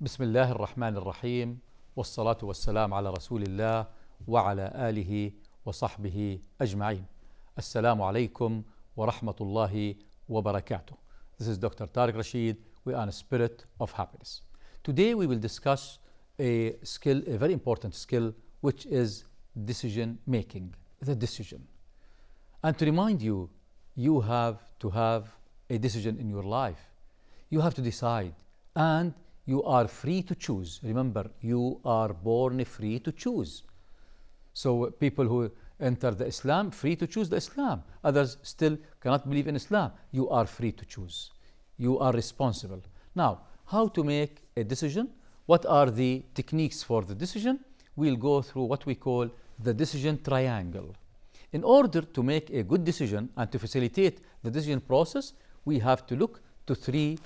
بسم الله الرحمن الرحيم والصلاة والسلام على رسول الله وعلى آله وصحبه أجمعين. السلام عليكم ورحمة الله وبركاته. This is Dr. Tariq Rashid. We are on a spirit of happiness. Today we will discuss a skill, a very important skill, which is decision making, the decision. And to remind you, you have to have a decision in your life. You have to decide, and you are free to choose. Remember, you are born free to choose. So people who enter the Islam, free to choose the Islam. Others still cannot believe in Islam. You are free to choose. You are responsible. Now, how to make a decision? What are the techniques for the decision? We'll go through what we call the decision triangle. In order to make a good decision and to facilitate the decision process, we have to look to three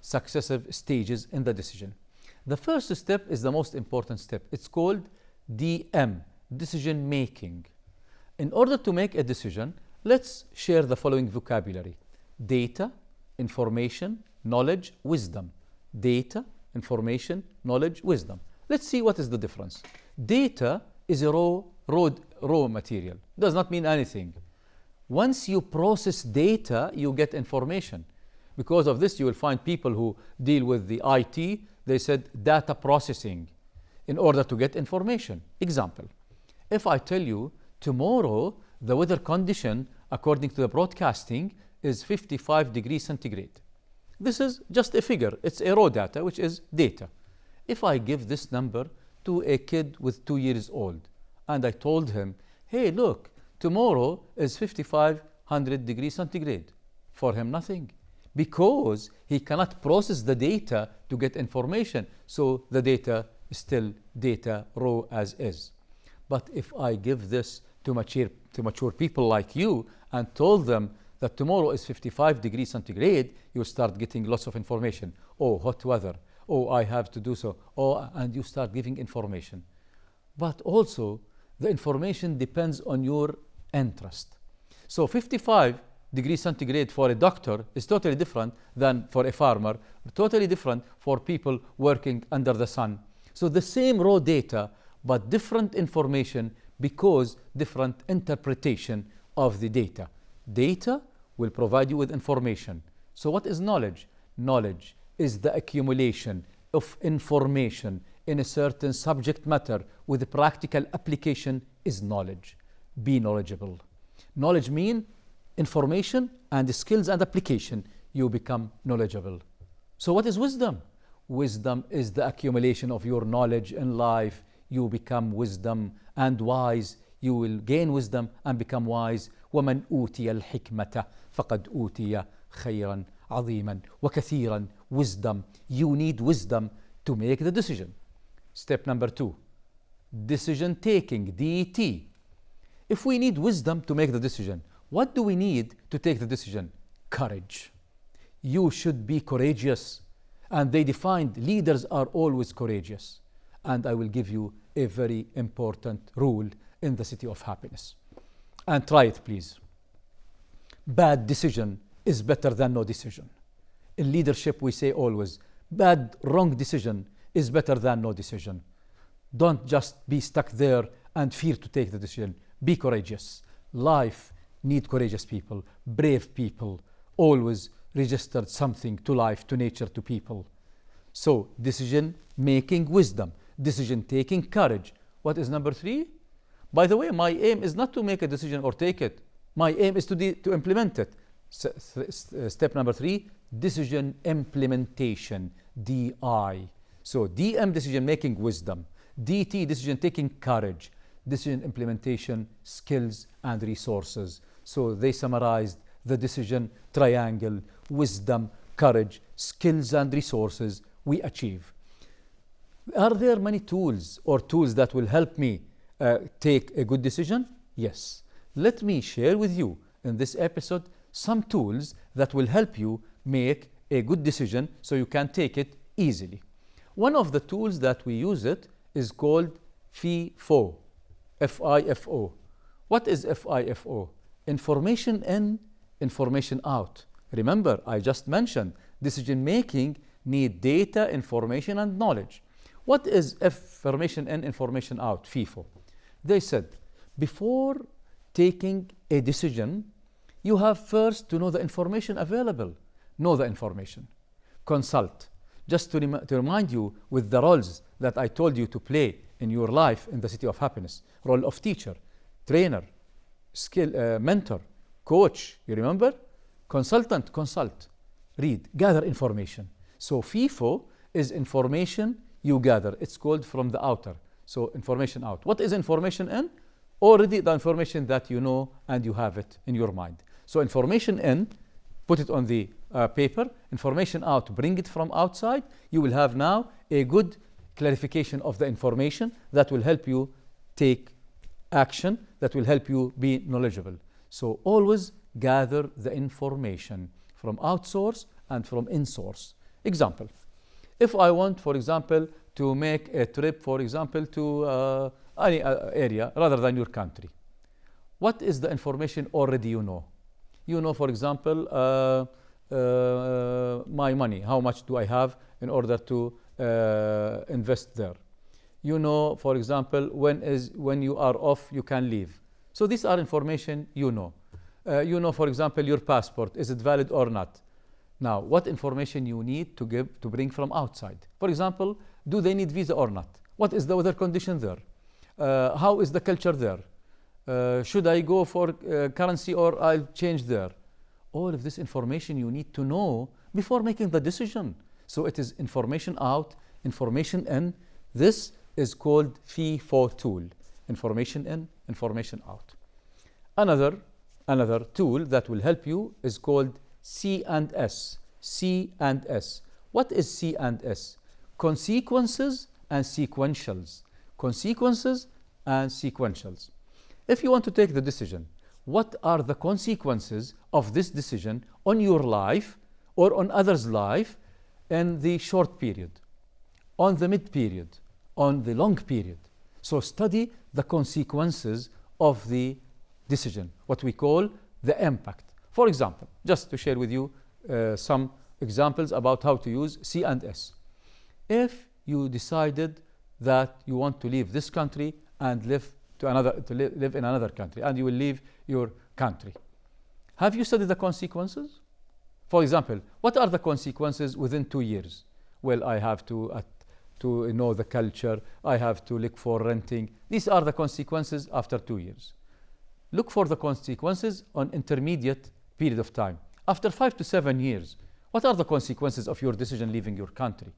successive stages in the decision. The first step is the most important step. It's called DM, decision making. In order to make a decision, let's share the following vocabulary: data, information, knowledge, wisdom. Data, information, knowledge, wisdom. Let's see what is the difference. Data is a raw material. Does not mean anything. Once you process data, you get information. Because of this, you will find people who deal with the IT, they said data processing in order to get information. Example, if I tell you tomorrow the weather condition according to the broadcasting is 55 degrees centigrade. This is just a figure. It's a raw data, which is data. If I give this number to a kid with 2 years old and I told him, hey, look, tomorrow is 5500 degrees centigrade. For him, nothing. Because he cannot process the data to get information, so the data is still data raw as is. But if I give this to mature people like you and told them that tomorrow is 55 degrees centigrade, you start getting lots of information. Oh, hot weather. Oh, I have to do so. Oh, and you start giving information. But also, the information depends on your interest. So 55 degrees centigrade for a doctor is totally different than for a farmer, totally different for people working under the sun. So the same raw data, but different information because different interpretation of the data. Data will provide you with information. So what is knowledge? Knowledge is the accumulation of information in a certain subject matter with a practical application is knowledge. Be knowledgeable. Knowledge means information and skills and application. You become knowledgeable. So what is wisdom? Wisdom is the accumulation of your knowledge in life. You become wisdom and wise. You will gain wisdom and become wise. وَمَنْ أُوتِيَ الْحِكْمَةَ فَقَدْ أُوتِيَ خَيْرًا عَظِيمًا وَكَثِيرًا. Wisdom. You need wisdom to make the decision. Step number 2. Decision taking, DT. If we need wisdom to make the decision, what do we need to take the decision? Courage. You should be courageous. And they defined leaders are always courageous. And I will give you a very important rule in the city of happiness. And try it, please. Bad decision is better than no decision. In leadership, we say always, wrong decision is better than no decision. Don't just be stuck there and fear to take the decision. Be courageous. Life needs courageous people, brave people, always registered something to life, to nature, to people. So, decision making wisdom, decision taking courage. What is number 3? By the way, my aim is not to make a decision or take it. My aim is to implement it. Step number 3, decision implementation, DI. So, DM, decision making wisdom, DT, decision taking courage, decision implementation, skills and resources. So they summarized the decision triangle: wisdom, courage, skills and resources we achieve. Are there many tools that will help me take a good decision? Yes. Let me share with you in this episode some tools that will help you make a good decision so you can take it easily. One of the tools that we use it is called FIFO. FIFO. What is FIFO? Information in, information out. Remember, I just mentioned decision making need data, information, and knowledge. What is information in, information out, FIFO? They said, before taking a decision, you have first to know the information available. Know the information. Consult. Just to remind you with the roles that I told you to play in your life in the City of Happiness. Role of teacher, trainer, mentor, coach. You remember? Consultant, consult. Read, gather information. So FIFO is information you gather. It's called from the outer. So information out. What is information in? Already the information that you know and you have it in your mind. So information in, put it on the paper. Information out, bring it from outside. You will have now a good clarification of the information that will help you take action, that will help you be knowledgeable. So always gather the information from outsource and from in-source. Example, if I want, for example, to make a trip, for example, to any area rather than your country, what is the information already you know? You know, for example, my money, how much do I have in order to invest there? You know, for example, when you are off, you can leave. So these are information you know. You know, for example, your passport, is it valid or not? Now, what information you need to bring from outside? For example, do they need visa or not? What is the weather condition there? How is the culture there? Should I go for currency or I'll change there? All of this information you need to know before making the decision. So it is information out, information in. This is called FIFO tool. Information in, information out. Another tool that will help you is called C&S. C&S. What is C&S? Consequences and sequentials. Consequences and sequentials. If you want to take the decision, what are the consequences of this decision on your life or on others' life in the short period, on the mid period, on the long period? So study the consequences of the decision, what we call the impact. For example, just to share with you some examples about how to use C&S. If you decided that you want to leave this country and live in another country, and you will leave your country, have you studied the consequences? For example, what are the consequences within 2 years? Well, I have to know the culture, I have to look for renting. These are the consequences after 2 years. Look for the consequences on intermediate period of time. After 5 to 7 years, what are the consequences of your decision leaving your country?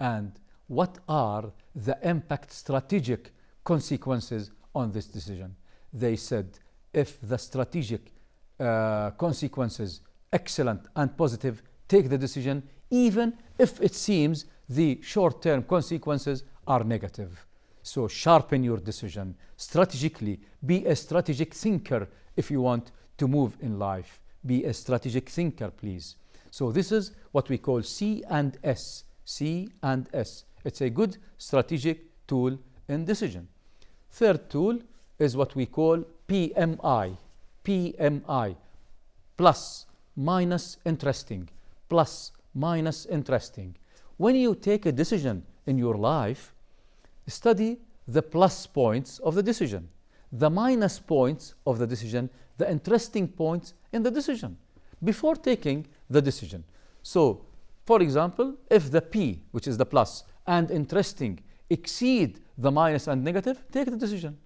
And what are the impact strategic consequences on this decision? They said if the strategic consequences excellent and positive, take the decision even if it seems the short-term consequences are negative. So sharpen your decision strategically. Be a strategic thinker if you want to move in life. Be a strategic thinker, please. So this is what we call C&S. C&S. It's a good strategic tool in decision. Third tool is what we call PMI. PMI. Plus, minus, interesting. Plus, minus, interesting. When you take a decision in your life, study the plus points of the decision, the minus points of the decision, the interesting points in the decision before taking the decision. So, for example, if the P, which is the plus, and interesting exceed the minus and negative, take the decision.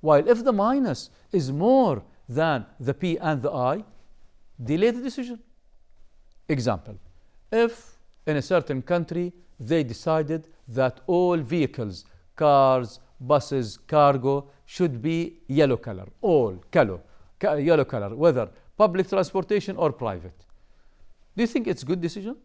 While if the minus is more than the P and the I, delay the decision. Example, if in a certain country they decided that all vehicles, cars, buses, cargo should be yellow color, all yellow color, whether public transportation or private. Do you think it's a good decision?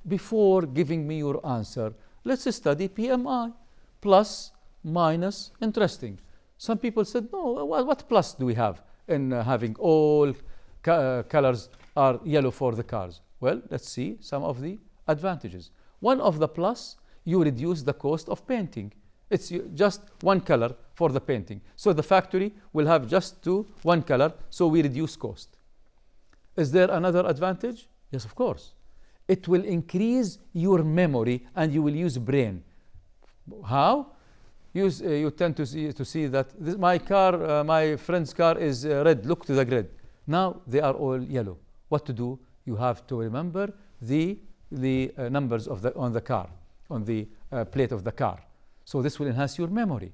Before giving me your answer, let's study PMI, plus, minus, interesting. Some people said, no, what plus do we have in having all colors are yellow for the cars? Well, let's see some of the advantages. One of the plus, you reduce the cost of painting. It's just one color for the painting. So the factory will have just one color, so we reduce cost. Is there another advantage? Yes, of course. it will increase your memory and you will use brain. How? You tend to see that my friend's car is red. Look to the grid. Now they are all yellow. What to do? You have to remember the numbers on the car, on the plate of the car. So this will enhance your memory.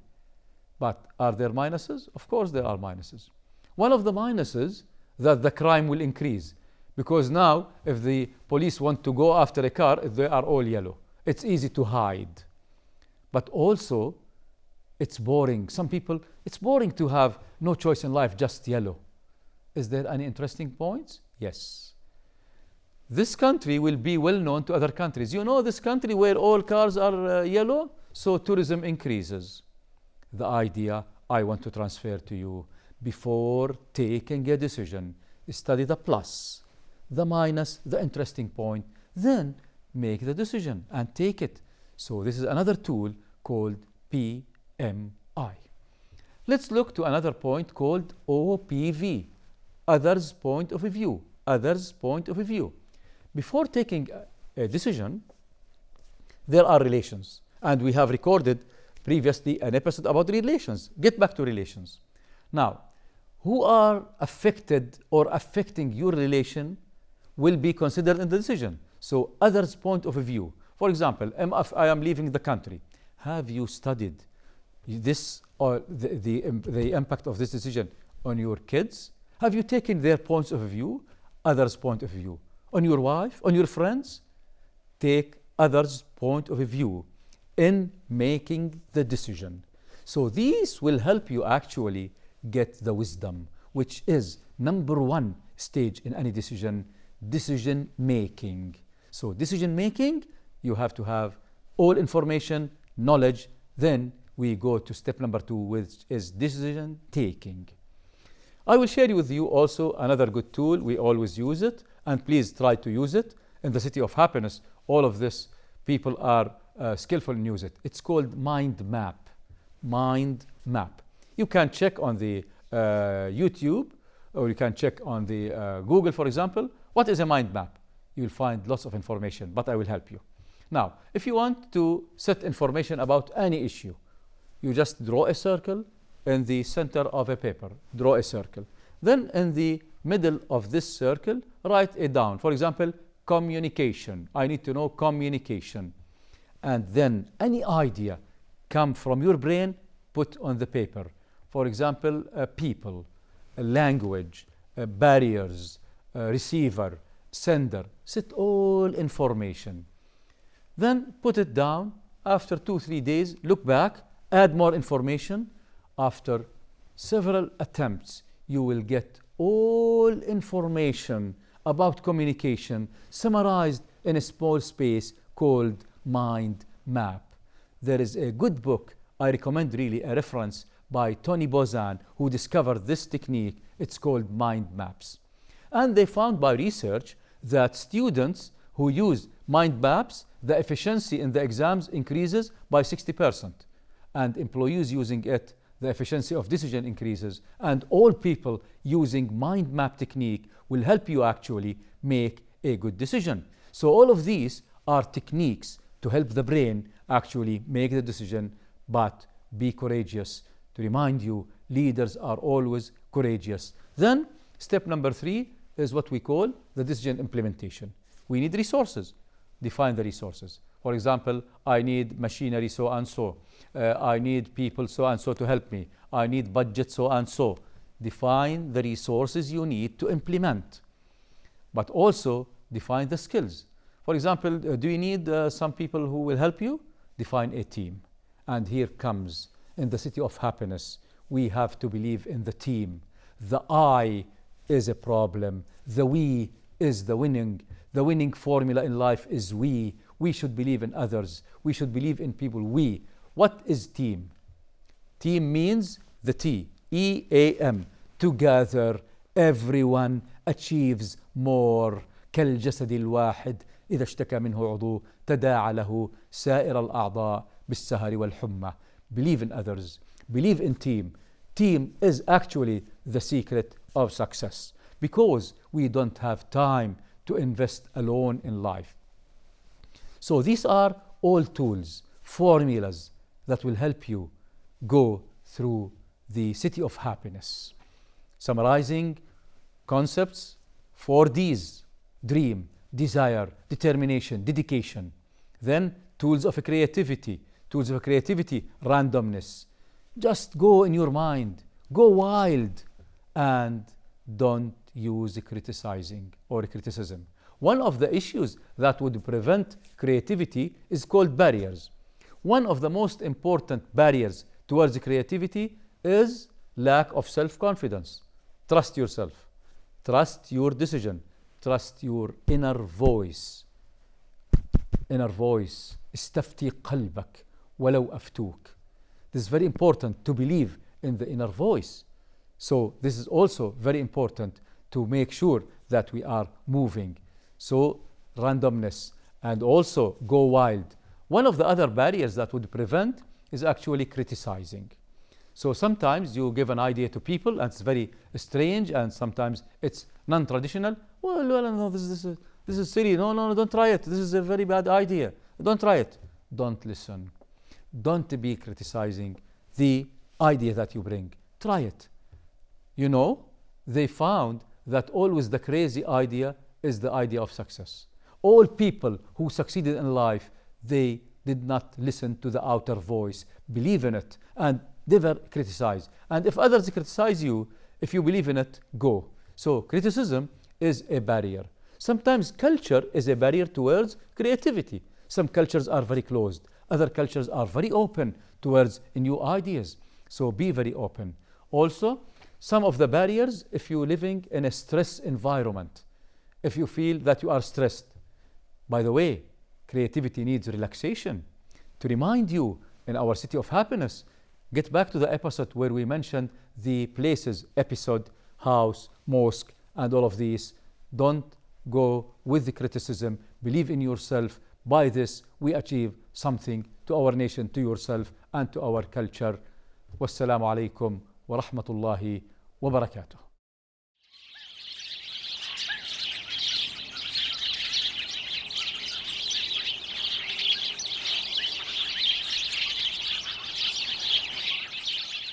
But are there minuses? Of course there are minuses. One of the minuses that the crime will increase, because now if the police want to go after a car, they are all yellow. It's easy to hide. But also, it's boring. Some people, it's boring to have no choice in life, just yellow. Is there any interesting points? Yes. This country will be well known to other countries. You know this country where all cars are yellow? So tourism increases. The idea I want to transfer to you: before taking a decision, study the plus, the minus, the interesting point, then make the decision and take it. So this is another tool called PMI. Let's look to another point called OPV, others' point of view, others' point of view. Before taking a decision, there are relations, and we have recorded previously an episode about relations. Get back to relations. Now, who are affected or affecting your relation will be considered in the decision. So others' point of view. For example, if I am leaving the country, have you studied this or the impact of this decision on your kids? Have you taken their points of view, others' point of view? On your wife, on your friends? Take others' point of view in making the decision. So these will help you actually get the wisdom, which is number one stage in any decision making. So decision making, you have to have all information, knowledge. Then we go to step number two, which is decision taking. I will share with you also another good tool. We always use it, and please try to use it. In the City of Happiness, all of this people are skillful in use it. It's called Mind Map. Mind Map. You can check on the YouTube, or you can check on the Google, for example. What is a mind map? You'll find lots of information, but I will help you. Now, if you want to set information about any issue, you just draw a circle in the center of a paper. Draw a circle. Then in the middle of this circle, write it down. For example, communication. I need to know communication. And then any idea come from your brain, put on the paper. For example, people, language, barriers, receiver, sender. Set all information. Then put it down. After 2-3 days, look back, add more information. After several attempts, you will get all information about communication summarized in a small space called Mind Map. There is a good book, I recommend really a reference by Tony Buzan, who discovered this technique. It's called Mind Maps. And they found by research that students who use mind maps, the efficiency in the exams increases by 60%. And employees using it, the efficiency of decision increases. And all people using mind map technique will help you actually make a good decision. So all of these are techniques to help the brain actually make the decision, but be courageous. To remind you, leaders are always courageous. Then step number 3 is what we call the decision implementation. We need resources. Define the resources. For example, I need machinery so and so. I need people so and so to help me. I need budget so and so. Define the resources you need to implement. But also define the skills. For example, do you need some people who will help you? Define a team. And here comes, in the City of Happiness, we have to believe in the team. The I is a problem. The we is the winning. The winning formula in life is we. We should believe in others. We should believe in people. We. What is team? Team means the T, E-A-M. Together, everyone achieves more. كالجسد الواحد إذا اشتكى منه عضو تداعى له سائر الأعضاء بالسهر والحمى. Believe in others. Believe in team. Team is actually the secret of success, because we don't have time to invest alone in life. So these are all tools, formulas that will help you go through the city of happiness. Summarizing concepts, 4Ds: dream, desire, determination, dedication. Then tools of creativity. Tools of creativity, randomness. Just go in your mind, go wild, and don't use criticizing or criticism. One of the issues that would prevent creativity is called barriers. One of the most important barriers towards creativity is lack of self-confidence. Trust yourself. Trust your decision. Trust your inner voice. Inner voice. استفتي قلبك ولو أفتوك. This is very important to believe in the inner voice. So this is also very important to make sure that we are moving. So randomness and also go wild. One of the other barriers that would prevent is actually criticizing. So sometimes you give an idea to people and it's very strange, and sometimes it's non-traditional. Well, no, this is silly. No, don't try it. This is a very bad idea. Don't try it. Don't listen. Don't be criticizing the idea that you bring. Try it. You know, they found that always the crazy idea is the idea of success. All people who succeeded in life, they did not listen to the outer voice, believe in it, and never criticize. And if others criticize you, if you believe in it, go. So criticism is a barrier. Sometimes culture is a barrier towards creativity. Some cultures are very closed. Other cultures are very open towards new ideas. So be very open. Also, some of the barriers, if you're living in a stress environment, if you feel that you are stressed. By the way, creativity needs relaxation. To remind you, in our city of happiness, get back to the episode where we mentioned the places, episode, house, mosque, and all of these. Don't go with the criticism. Believe in yourself. By this, we achieve something to our nation, to yourself, and to our culture. Wassalamu alaikum wa rahmatullahi wa barakatuh.